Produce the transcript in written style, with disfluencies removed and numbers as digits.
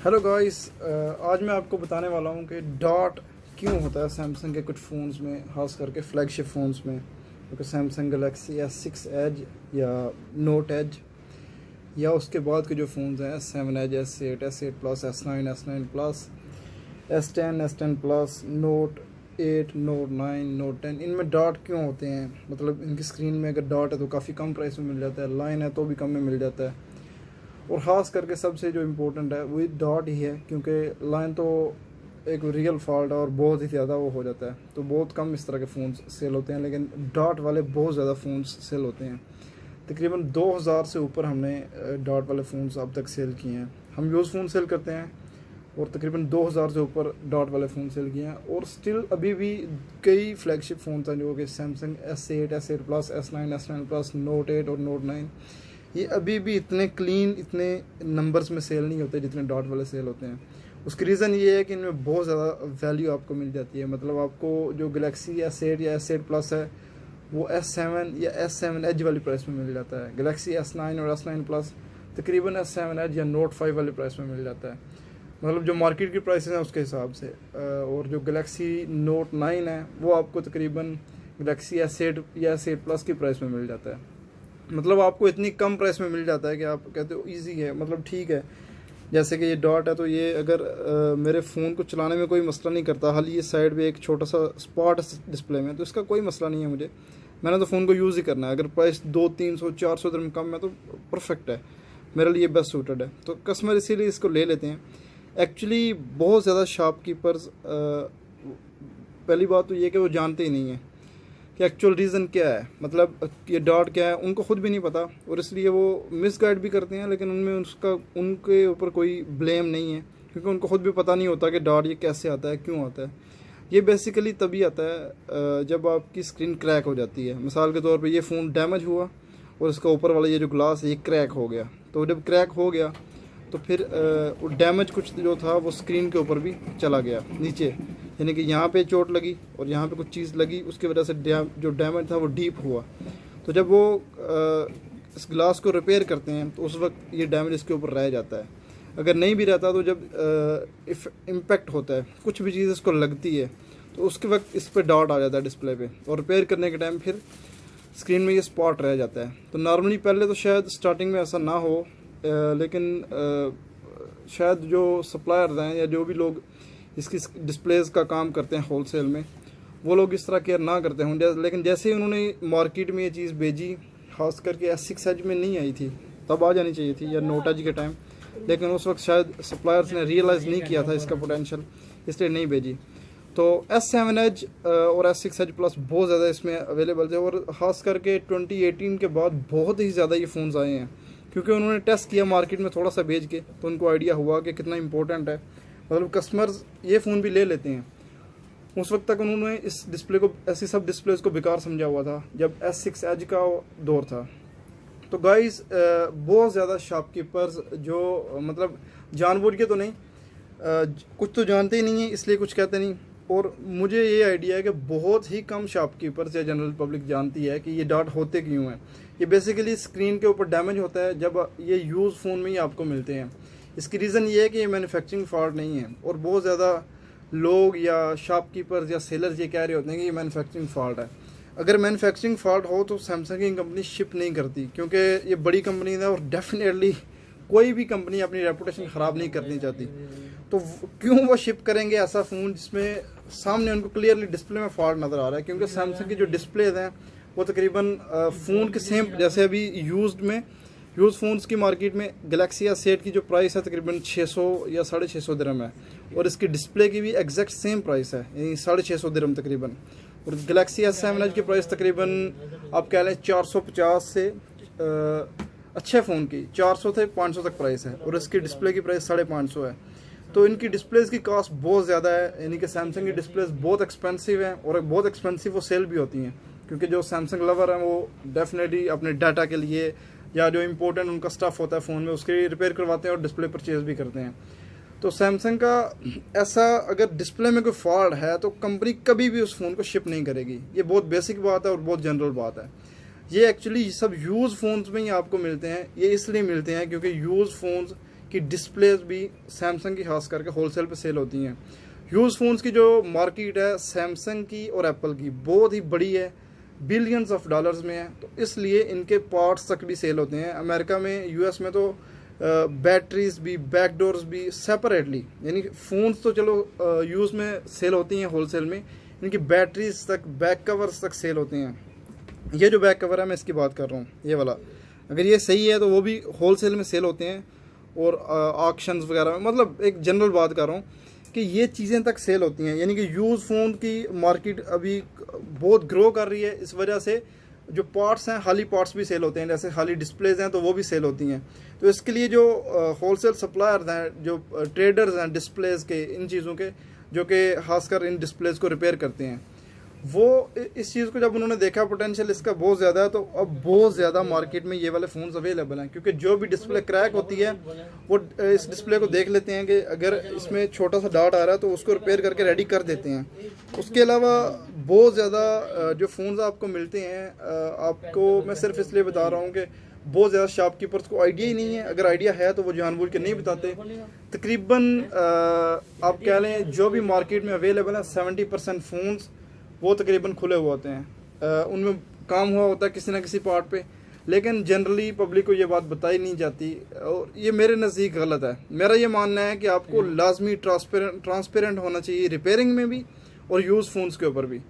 Hello guys, आज मैं आपको बताने वाला हूँ कि डॉट क्यों होता है सैमसंग के कुछ फ़ोन्स में, ख़ास करके फ्लैगशिप फ़ोन्स में, क्योंकि सैमसंग गलेक्सी S6 एज या नोट एज या उसके बाद के जो फ़ोन्स हैं S7 edge, S8, S8 plus, S9, S9 plus, S10, S10 plus, note 8, note 9, note 10, इनमें डॉट क्यों होते हैं। मतलब इनकी स्क्रीन में अगर डॉट है तो काफ़ी कम प्राइस में मिल जाता है, लाइन है तो भी कम में मिल जाता है, और ख़ास करके सबसे जो इम्पोर्टेंट है वही डॉट ही है, क्योंकि लाइन तो एक रियल फॉल्ट है और बहुत ही ज़्यादा वो हो जाता है, तो बहुत कम इस तरह के फ़ोन सेल होते हैं, लेकिन डॉट वाले बहुत ज़्यादा फ़ोन सेल होते हैं। तकरीबन 2000 से ऊपर हमने डॉट वाले फ़ोन्स अब तक सेल किए हैं। हम यूज़ फ़ोन सेल करते हैं और तकरीबन 2000 से ऊपर डॉट वाले फ़ोन सेल किए हैं, और स्टिल अभी भी कई फ्लैगशिप फ़ोन हैं जो कि Samsung S8, S8 plus, S9, S9 plus, note 8 और नोट 9, ये अभी भी इतने क्लीन, इतने नंबर्स में सेल नहीं होते जितने डॉट वाले सेल होते हैं। उसकी रीज़न ये है कि इनमें बहुत ज़्यादा वैल्यू आपको मिल जाती है। मतलब आपको जो गलेक्सी S8 या S8 प्लस है वो S7 या S7 एज वाली प्राइस में मिल जाता है। गलेक्सी S9 और S9 प्लस तकरीबन S7 एज या नोट 5 वाली प्राइस में मिल जाता है, मतलब जो मार्केट की प्राइसेस हैं उसके हिसाब से। और जो गलेक्सी नोट 9 है वो आपको तकरीबन गलेक्सी S8 या S8 प्लस की प्राइस में मिल जाता है। मतलब आपको इतनी कम प्राइस में मिल जाता है कि आप कहते हो इजी है, मतलब ठीक है। जैसे कि ये डॉट है तो ये अगर मेरे फ़ोन को चलाने में कोई मसला नहीं करता, हाल ये साइड पे एक छोटा सा स्पॉट डिस्प्ले में, तो इसका कोई मसला नहीं है मुझे। मैंने तो फ़ोन को यूज़ ही करना है। अगर प्राइस 200-300-400 दिन कम है तो परफेक्ट है, मेरे लिए बेस्ट सूटेड है, तो कस्टमर इसीलिए इसको ले लेते हैं। एक्चुअली बहुत ज़्यादा शॉपकीपर्स, पहली बात तो ये कि वो जानते ही नहीं हैं कि एक्चुअल रीज़न क्या है, मतलब ये डॉट क्या है, उनको ख़ुद भी नहीं पता, और इसलिए वो मिसगाइड भी करते हैं। लेकिन उनमें उनके ऊपर कोई ब्लेम नहीं है, क्योंकि उनको ख़ुद भी पता नहीं होता कि डॉट ये कैसे आता है, क्यों आता है। ये बेसिकली तभी आता है जब आपकी स्क्रीन क्रैक हो जाती है। मिसाल के तौर पे ये फ़ोन डैमेज हुआ और इसका ऊपर वाला ये जो ग्लास है ये क्रैक हो गया, तो जब क्रैक हो गया तो फिर डैमेज कुछ जो था वो स्क्रीन के ऊपर भी चला गया नीचे, यानी कि यहाँ पे चोट लगी और यहाँ पे कुछ चीज़ लगी, उसकी वजह से जो डैमेज था वो डीप हुआ। तो जब वो इस ग्लास को रिपेयर करते हैं तो उस वक्त ये डैमेज इसके ऊपर रह जाता है। अगर नहीं भी रहता तो जब इम्पैक्ट होता है, कुछ भी चीज़ इसको लगती है, तो उसके वक्त इस पर डॉट आ जाता है डिस्प्ले पे, और रिपेयर करने के टाइम फिर स्क्रीन में ये स्पॉट रह जाता है। तो नॉर्मली पहले तो शायद स्टार्टिंग में ऐसा ना हो, लेकिन शायद जो सप्लायर्स हैं या जो भी लोग इसकी डिस्प्लेज का काम करते हैं होलसेल में, वो लोग इस तरह केयर ना करते होंगे। लेकिन जैसे ही उन्होंने मार्केट में ये चीज़ भेजी, खास करके S6 एज में नहीं आई थी, तब आ जानी चाहिए थी, या नोट एज के टाइम, लेकिन उस वक्त शायद सप्लायर्स ने रियलाइज़ नहीं किया था इसका पोटेंशियल, इसलिए नहीं भेजी। तो S7 एज और S6 एज प्लस बहुत ज़्यादा इसमें अवेलेबल थे, और ख़ास करके 2018 के बाद बहुत ही ज़्यादा ये फ़ोन्स आए हैं, क्योंकि उन्होंने टेस्ट किया मार्केट में थोड़ा सा भेज के, तो उनको आइडिया हुआ कि कितना इंपॉर्टेंट है। मतलब कस्टमर्स ये फ़ोन भी ले लेते हैं। उस वक्त तक उन्होंने इस डिस्प्ले को, ऐसी सब डिस्प्लेस को बेकार समझा हुआ था जब S6 एज का दौर था। तो गाइस, बहुत ज़्यादा शॉपकीपर्स जो मतलब जानबूझ के तो नहीं, कुछ तो जानते ही नहीं है इसलिए कुछ कहते नहीं, और मुझे ये आइडिया है कि बहुत ही कम शॉपकीपर्स या जनरल पब्लिक जानती है कि ये डॉट होते क्यों हैं। ये बेसिकली स्क्रीन के ऊपर डैमेज होता है जब ये यूज़ फ़ोन में ही आपको मिलते हैं। इसकी रीज़न ये है कि ये मैन्युफैक्चरिंग फॉल्ट नहीं है, और बहुत ज़्यादा लोग या शॉपकीपर्स या सेलर्स ये कह रहे होते हैं कि ये मैन्युफैक्चरिंग फॉल्ट है। अगर मैन्युफैक्चरिंग फॉल्ट हो तो सैमसंग की कंपनी शिप नहीं करती, क्योंकि ये बड़ी कंपनी है और डेफिनेटली कोई भी कंपनी अपनी रेपुटेशन ख़राब नहीं करनी चाहती। तो क्यों वो शिप करेंगे ऐसा फ़ोन जिसमें सामने उनको क्लियरली डिस्प्ले में फॉल्ट नज़र आ रहा है, क्योंकि सैमसंग की जो डिस्प्लेज हैं वो तकरीबन फ़ोन के सेम, जैसे अभी यूज़ फ़ोन्स की मार्केट में गलेक्सी S8 की जो प्राइस है तकरीबन 600 या 650 दिरहम है, और इसकी डिस्प्ले की भी एग्जैक्ट सेम प्राइस है, यानी 650 दिरहम तकरीबन। और गलेक्सी S7 एज की प्राइस तकरीबन आप कह लें 450 से अच्छे फ़ोन की 400 से 500 तक प्राइस है, और इसकी डिस्प्ले की प्राइस 550 है। तो इनकी डिस्प्लेज की कॉस्ट बहुत ज़्यादा है, यानी कि सैमसंग की डिस्प्लेज बहुत एक्सपेंसिव है, और बहुत एक्सपेंसिव वो सेल भी होती हैं, क्योंकि जो सैमसंग लवर हैं वो डेफिनेटली अपने डाटा के लिए या जो इंपॉर्टेंट उनका स्टफ़ होता है फ़ोन में उसके रिपेयर करवाते हैं और डिस्प्ले परचेज़ भी करते हैं। तो सैमसंग का ऐसा अगर डिस्प्ले में कोई फॉल्ट है तो कंपनी कभी भी उस फ़ोन को शिप नहीं करेगी। ये बहुत बेसिक बात है और बहुत जनरल बात है। ये एक्चुअली सब यूज़ फ़ोन्स में ही आपको मिलते हैं। ये इसलिए मिलते हैं क्योंकि यूज़ फ़ोन्स कि डिस्प्लेज भी सैमसंग की खास करके होलसेल पे सेल होती हैं। यूज़ फ़ोन्स की जो मार्केट है सैमसंग की और एप्पल की बहुत ही बड़ी है, बिलियंस ऑफ डॉलर्स में है, तो इसलिए इनके पार्ट्स तक भी सेल होते हैं। अमेरिका में, यूएस में तो बैटरीज भी, बैकडोर्स भी सेपरेटली, यानी फ़ोन्स तो चलो यूज़ में सेल होती हैं होलसेल में, इनकी बैटरीज तक, बैक कवर्स तक सेल होते हैं। ये जो बैक कवर है मैं इसकी बात कर रहा हूँ, ये वाला, अगर ये सही है तो वो भी होलसेल में सेल होते हैं और ऑक्शंस वगैरह में, मतलब एक जनरल बात कर रहा हूँ कि ये चीज़ें तक सेल होती हैं। यानी कि यूज़ फ़ोन की मार्केट अभी बहुत ग्रो कर रही है, इस वजह से जो पार्ट्स हैं, खाली पार्ट्स भी सेल होते हैं, जैसे खाली डिस्प्लेज हैं तो वो भी सेल होती हैं। तो इसके लिए जो होलसेल सप्लायर्स हैं, जो ट्रेडर्स हैं डिस्प्लेज के, इन चीज़ों के, जो कि खासकर इन डिस्प्लेज को रिपेयर करते हैं, वो इस चीज़ को जब उन्होंने देखा पोटेंशियल इसका बहुत ज़्यादा है, तो अब बहुत ज़्यादा मार्केट में ये वाले फ़ोन्स अवेलेबल हैं। क्योंकि जो भी डिस्प्ले क्रैक होती है वो इस डिस्प्ले को देख लेते हैं कि अगर इसमें छोटा सा डाट आ रहा है तो उसको रिपेयर करके रेडी कर देते हैं। उसके अलावा बहुत ज़्यादा जो फ़ोन्स आपको मिलते हैं, आपको मैं सिर्फ इसलिए बता रहा हूँ कि बहुत ज़्यादा शॉपकीपर्स को आइडिया ही नहीं है, अगर आइडिया है तो वो जानबूझ के नहीं बताते। तकरीबन आप कह लें जो भी मार्केट में अवेलेबल है 70% फ़ोन्स वो तकरीबन खुले हुए होते हैं, उनमें काम हुआ होता है किसी ना किसी पार्ट पे, लेकिन जनरली पब्लिक को ये बात बताई नहीं जाती और ये मेरे नज़दीक गलत है। मेरा ये मानना है कि आपको लाजमी ट्रांसपेरेंट होना चाहिए रिपेयरिंग में भी और यूज़ फ़ोन्स के ऊपर भी।